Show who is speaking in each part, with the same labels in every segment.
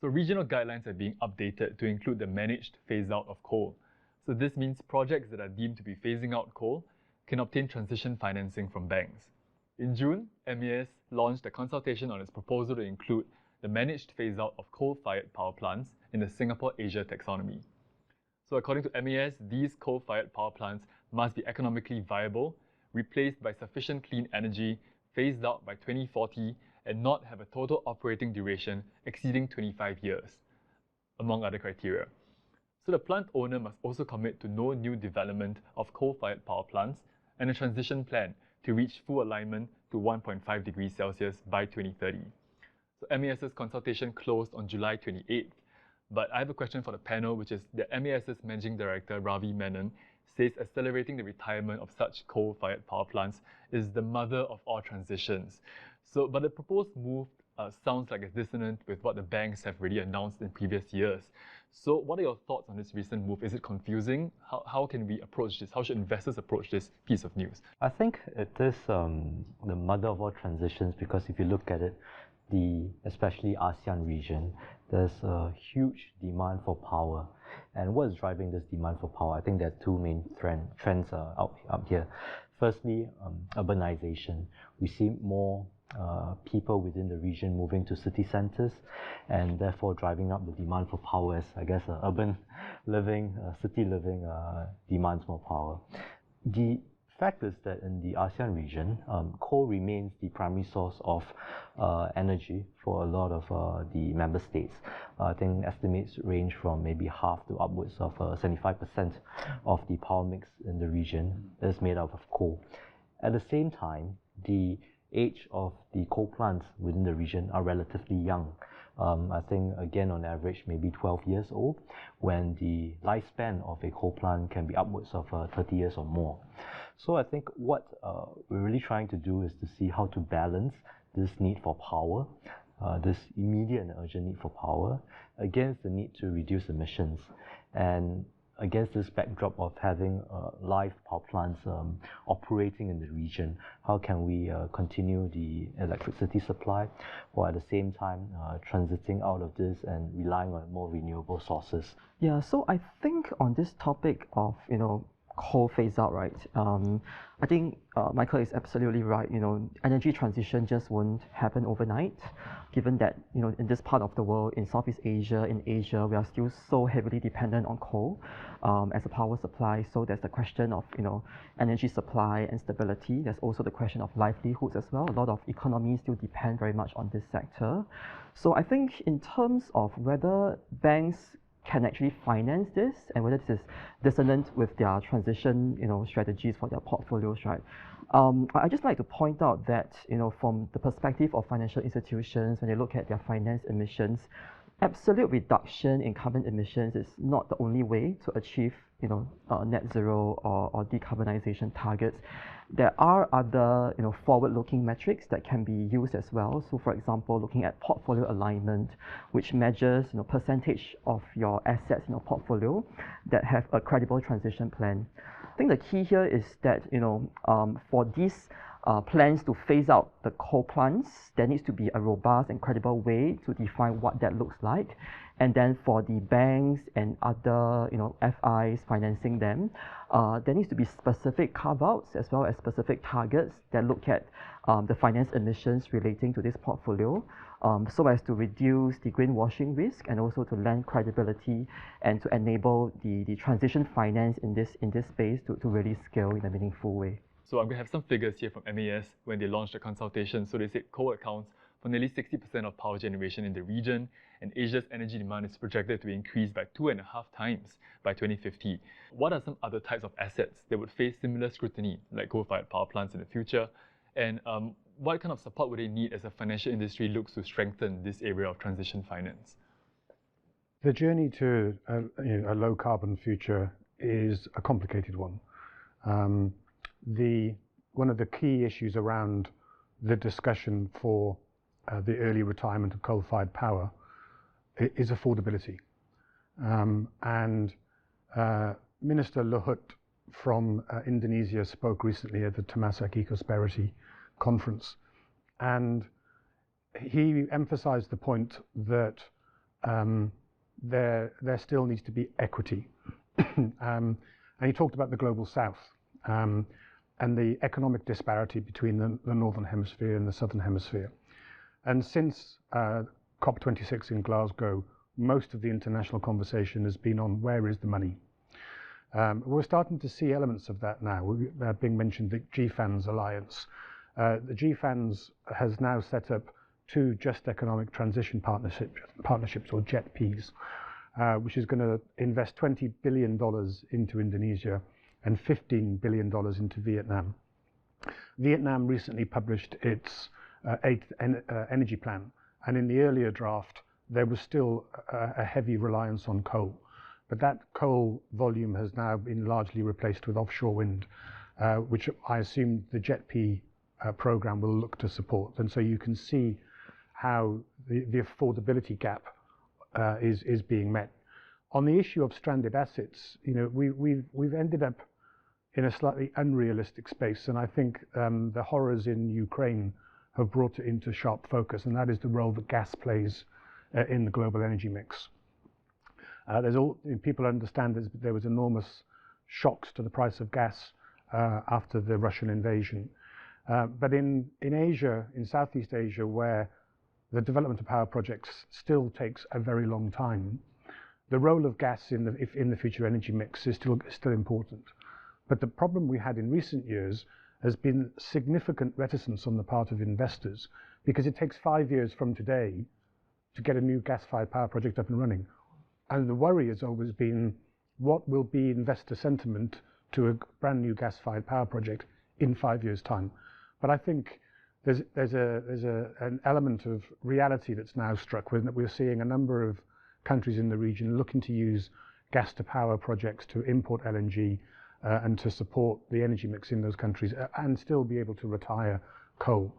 Speaker 1: So regional guidelines are being updated to include the managed phase-out of coal. So this means projects that are deemed to be phasing out coal can obtain transition financing from banks. In June, MES launched a consultation on its proposal to include the managed phase-out of coal-fired power plants in the Singapore Asia taxonomy. So according to MES, these coal-fired power plants must be economically viable, replaced by sufficient clean energy, phased out by 2040, and not have a total operating duration exceeding 25 years, among other criteria. So the plant owner must also commit to no new development of coal-fired power plants and a transition plan to reach full alignment to 1.5 degrees Celsius by 2030. So MES's consultation closed on July 28th, but I have a question for the panel, which is that MES's Managing Director, Ravi Menon, says accelerating the retirement of such coal-fired power plants is the mother of all transitions. But the proposed move sounds like it's dissonant with what the banks have already announced in previous years. So what are your thoughts on this recent move? Is it confusing? How can we approach this? How should investors approach this piece of news?
Speaker 2: I think it is the mother of all transitions, because if you look at it, especially ASEAN region, there's a huge demand for power. And what is driving this demand for power? I think there are two main trends out here. Firstly, urbanization. We see more people within the region moving to city centers, and therefore driving up the demand for power as, I guess, urban living, city living demands more power. The fact is that in the ASEAN region, coal remains the primary source of energy for a lot of the member states. I think estimates range from maybe half to upwards of 75% of the power mix in the region is made up of coal. At the same time, the age of the coal plants within the region are relatively young. I think, again, on average, maybe 12 years old, when the lifespan of a coal plant can be upwards of 30 years or more. So I think what we're really trying to do is to see how to balance this need for power, this immediate and urgent need for power, against the need to reduce emissions. And against this backdrop of having live power plants operating in the region, how can we continue the electricity supply, while at the same time transiting out of this and relying on more renewable sources?
Speaker 3: Yeah, so I think on this topic of, coal phase out, right? I think Michael is absolutely right. Energy transition just won't happen overnight, given that, in this part of the world, in Southeast Asia, in Asia, we are still so heavily dependent on coal as a power supply. So there's the question of, energy supply and stability. There's also the question of livelihoods as well. A lot of economies still depend very much on this sector. So I think in terms of whether banks can actually finance this and whether this is dissonant with their transition, strategies for their portfolios, right? I just like to point out that, from the perspective of financial institutions, when they look at their finance emissions, absolute reduction in carbon emissions is not the only way to achieve, net zero or decarbonization targets. There are other, forward-looking metrics that can be used as well. So, for example, looking at portfolio alignment, which measures, percentage of your assets in your portfolio that have a credible transition plan. I think the key here is that, for these plans to phase out the coal plants, there needs to be a robust and credible way to define what that looks like. And then for the banks and other, FIs financing them, there needs to be specific carve-outs as well as specific targets that look at the finance emissions relating to this portfolio, so as to reduce the greenwashing risk and also to lend credibility and to enable the transition finance in this space to really scale in a meaningful way.
Speaker 1: So I'm going to have some figures here from MES when they launched the consultation. So they said coal accounts for nearly 60% of power generation in the region, and Asia's energy demand is projected to increase by 2.5 times by 2050. What are some other types of assets that would face similar scrutiny, like coal-fired power plants in the future? And what kind of support would they need as the financial industry looks to strengthen this area of transition finance?
Speaker 4: The journey to a low-carbon future is a complicated one. One of the key issues around the discussion for the early retirement of coal-fired power is affordability. Minister Luhut from Indonesia spoke recently at the Temasek Ecosperity Conference, and he emphasized the point that there still needs to be equity. And he talked about the global south and the economic disparity between the northern hemisphere and the southern hemisphere. And since COP26 in Glasgow, most of the international conversation has been on where is the money. We're starting to see elements of that now. Being mentioned, the GFANZ alliance. The GFANZ has now set up 2 Just Economic Transition Partnerships, or JETPs, which is going to invest $20 billion into Indonesia and $15 billion into Vietnam. Vietnam recently published its 8th energy plan, and in the earlier draft, there was still a heavy reliance on coal. But that coal volume has now been largely replaced with offshore wind, which I assume the JETP program will look to support. And so you can see how the affordability gap is being met. On the issue of stranded assets, we've ended up in a slightly unrealistic space, and I think the horrors in Ukraine have brought it into sharp focus, and that is the role that gas plays in the global energy mix. People understand there was enormous shocks to the price of gas after the Russian invasion. But in Asia, in Southeast Asia, where the development of power projects still takes a very long time, the role of gas in the future energy mix is still important. But the problem we had in recent years has been significant reticence on the part of investors, because it takes 5 years from today to get a new gas-fired power project up and running. And the worry has always been, what will be investor sentiment to a brand new gas-fired power project in 5 years' time? But I think there's an element of reality that's now struck with that. We're seeing a number of countries in the region looking to use gas-to-power projects to import LNG and to support the energy mix in those countries and still be able to retire coal.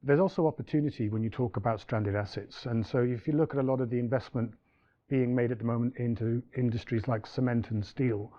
Speaker 4: There's also opportunity when you talk about stranded assets. And so if you look at a lot of the investment being made at the moment into industries like cement and steel,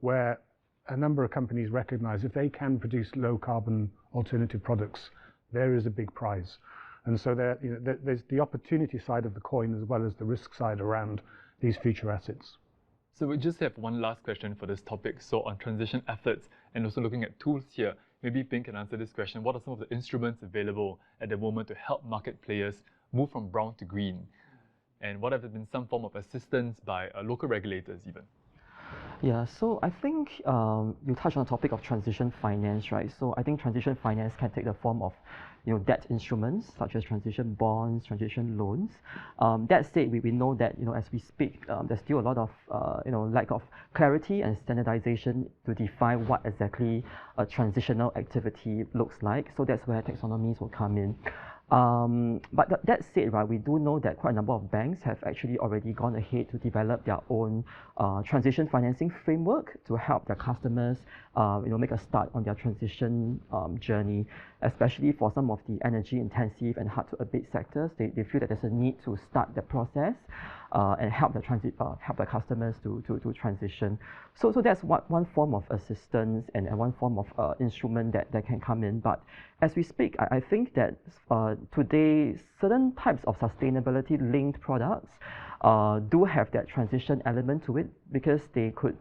Speaker 4: where a number of companies recognize if they can produce low carbon alternative products, there is a big prize. And so there's the opportunity side of the coin as well as the risk side around these future assets.
Speaker 1: So we just have one last question for this topic. So on transition efforts and also looking at tools here, maybe Ping can answer this question. What are some of the instruments available at the moment to help market players move from brown to green? And what have been some form of assistance by local regulators even?
Speaker 3: Yeah, so I think you touched on the topic of transition finance, right? So I think transition finance can take the form of debt instruments such as transition bonds, transition loans. That said, we know that as we speak, there's still a lot of lack of clarity and standardization to define what exactly a transitional activity looks like. So that's where taxonomies will come in. But that said, right, we do know that quite a number of banks have actually already gone ahead to develop their own transition financing framework to help their customers, make a start on their transition journey, especially for some of the energy-intensive and hard-to-abate sectors. They feel that there's a need to start the process and help the customers to transition. So that's one form of assistance and one form of instrument that can come in. But as we speak, I think that today certain types of sustainability-linked products do have that transition element to it, because they could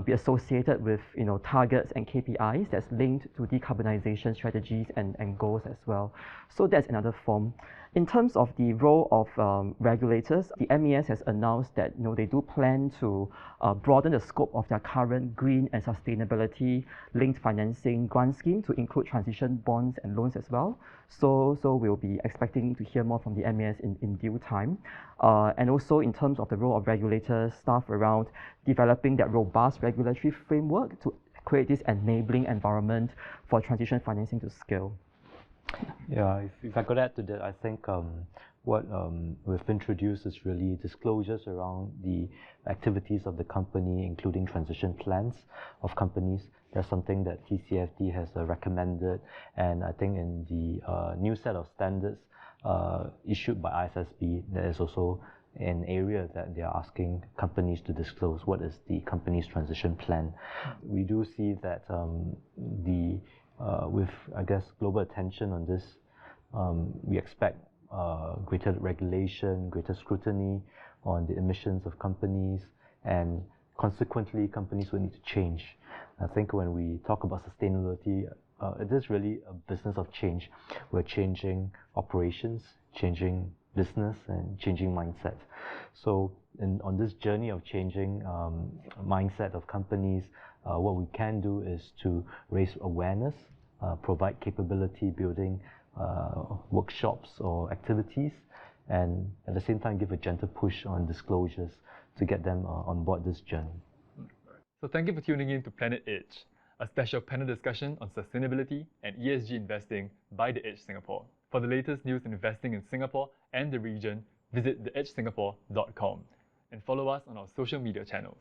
Speaker 3: be associated with targets and KPIs that's linked to decarbonization strategies and goals as well. So that's another form. In terms of the role of regulators, the MES has announced that they do plan to broaden the scope of their current green and sustainability linked financing grant scheme to include transition bonds and loans as well. So we'll be expecting to hear more from the MES in due time. And also in terms of the role of regulators, staff around developing that robust regulatory framework to create this enabling environment for transition financing to scale.
Speaker 2: Yeah, if I could add to that, I think what we've introduced is really disclosures around the activities of the company, including transition plans of companies. That's something that TCFD has recommended, and I think in the new set of standards issued by ISSB, there is also an area that they are asking companies to disclose what is the company's transition plan. We do see that with, I guess, global attention on this, we expect greater regulation, greater scrutiny on the emissions of companies, and consequently, companies will need to change. I think when we talk about sustainability, it is really a business of change. We're changing operations, changing business, and changing mindset. So on this journey of changing mindset of companies, what we can do is to raise awareness, provide capability building workshops or activities, and at the same time give a gentle push on disclosures to get them on board this journey.
Speaker 1: So thank you for tuning in to Planet Edge, a special panel discussion on sustainability and ESG investing by The Edge Singapore. For the latest news in investing in Singapore and the region, visit theedgesingapore.com and follow us on our social media channels.